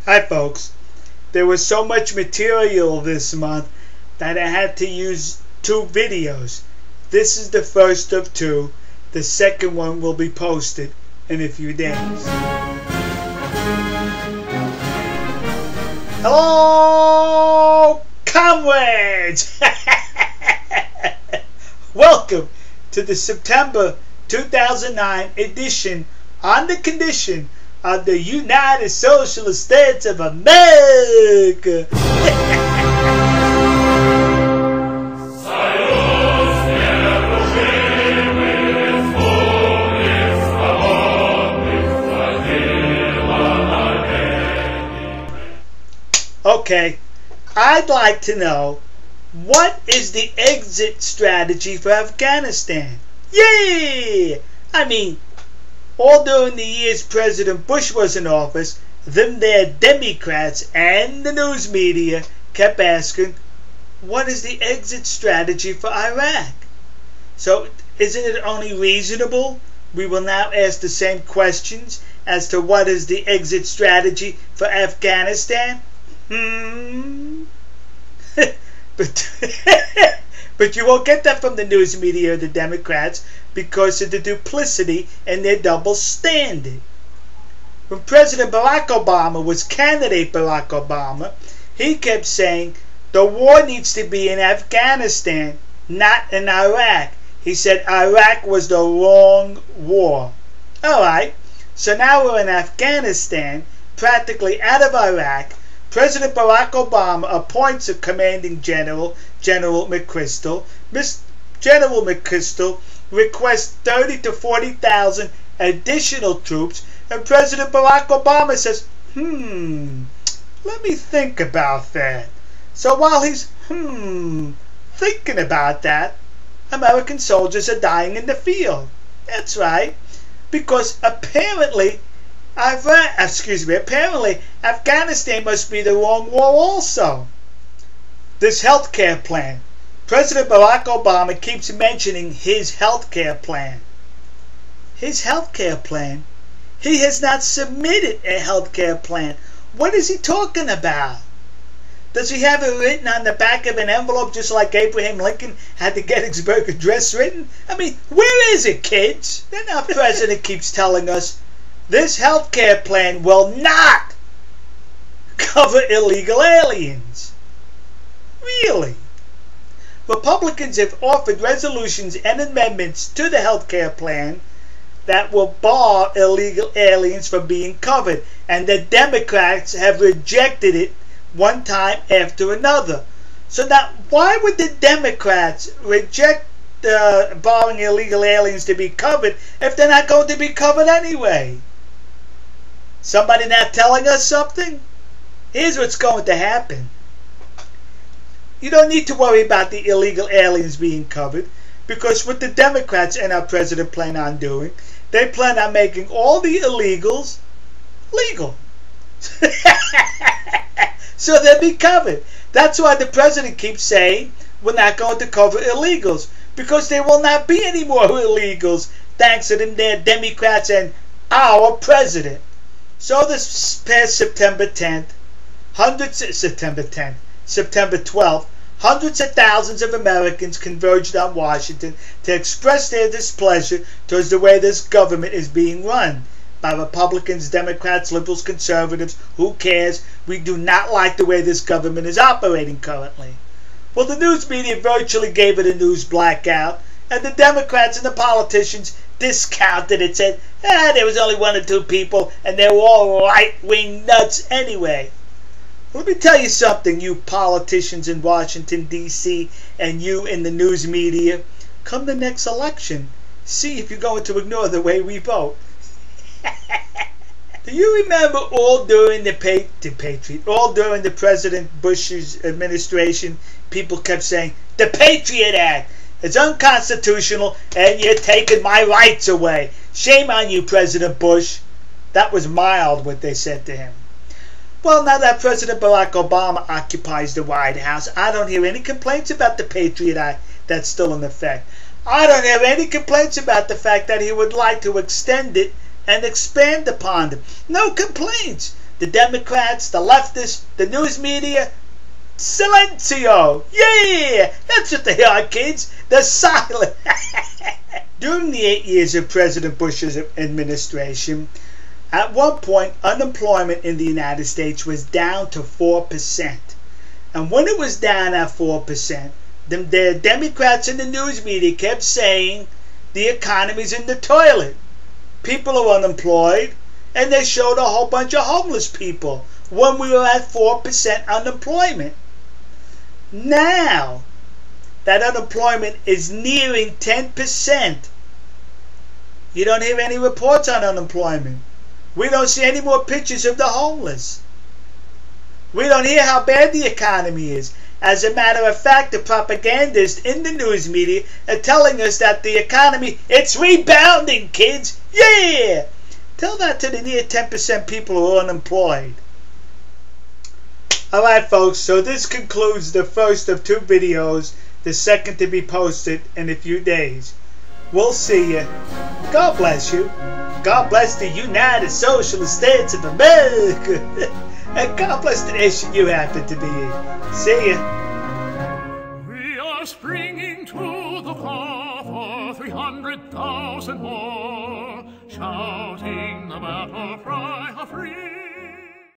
Hi folks, there was so much material this month that I had to use 2 videos. This is the first of 2. The second one will be posted in a few days. Hello, comrades! Welcome to the September 2009 edition on the condition of the United Socialist States of America. Okay, I'd like to know, what is the exit strategy for Afghanistan? Yay! I mean, all during the years President Bush was in office, them there Democrats and the news media kept asking, what is the exit strategy for Iraq? So, isn't it only reasonable we will now ask the same questions as to what is the exit strategy for Afghanistan? But you won't get that from the news media or the Democrats because of the duplicity and their double standard. When President Barack Obama was candidate Barack Obama, he kept saying the war needs to be in Afghanistan, not in Iraq. He said Iraq was the wrong war. Alright, so now we're in Afghanistan, practically out of Iraq. President Barack Obama appoints a commanding general, General McChrystal. General McChrystal requests 30,000 to 40,000 additional troops, and President Barack Obama says, let me think about that. So while he's thinking about that, American soldiers are dying in the field. That's right, because apparently Afghanistan must be the wrong war also. This health care plan. President Barack Obama keeps mentioning his health care plan. His health care plan? He has not submitted a health care plan. What is he talking about? Does he have it written on the back of an envelope just like Abraham Lincoln had the Gettysburg Address written? I mean, where is it, kids? Then our president keeps telling us this health care plan will not cover illegal aliens. Really? Republicans have offered resolutions and amendments to the health care plan that will bar illegal aliens from being covered, and the Democrats have rejected it one time after another. So now, why would the Democrats reject barring illegal aliens to be covered if they're not going to be covered anyway? Somebody not telling us something? Here's what's going to happen. You don't need to worry about the illegal aliens being covered, because what the Democrats and our president plan on doing, they plan on making all the illegals legal. So they'll be covered. That's why the president keeps saying we're not going to cover illegals, because there will not be any more illegals thanks to them there Democrats and our president. So this past September 12th, hundreds of thousands of Americans converged on Washington to express their displeasure towards the way this government is being run by Republicans, Democrats, liberals, conservatives. Who cares? We do not like the way this government is operating currently. Well, the news media virtually gave it a news blackout, and the Democrats and the politicians discounted it, said, there was only 1 or 2 people, and they were all right-wing nuts anyway. Let me tell you something, you politicians in Washington, D.C., and you in the news media. Come the next election, see if you're going to ignore the way we vote. Do you remember all during the President Bush's administration, people kept saying, the Patriot Act, it's unconstitutional, and you're taking my rights away. Shame on you, President Bush. That was mild, what they said to him. Well, now that President Barack Obama occupies the White House, I don't hear any complaints about the Patriot Act that's still in effect. I don't have any complaints about the fact that he would like to extend it and expand upon them. No complaints, the Democrats, the leftists, the news media, silencio. Yeah, that's what they are, kids. They're silent. During the 8 years of President Bush's administration, at one point, unemployment in the United States was down to 4%. And when it was down at 4%, the Democrats and the news media kept saying the economy's in the toilet. People are unemployed, and they showed a whole bunch of homeless people when we were at 4% unemployment. Now that unemployment is nearing 10%, you don't hear any reports on unemployment. We don't see any more pictures of the homeless. We don't hear how bad the economy is. As a matter of fact, the propagandists in the news media are telling us that the economy, it's rebounding, kids. Yeah! Tell that to the near 10% people who are unemployed. Alright folks, so this concludes the first of 2 videos, the second to be posted in a few days. We'll see you. God bless you. God bless the United Socialist States of America. And God bless the nation you happen to be in. See ya. We are springing to the thar for 300,000 more, shouting the battle cry of freedom.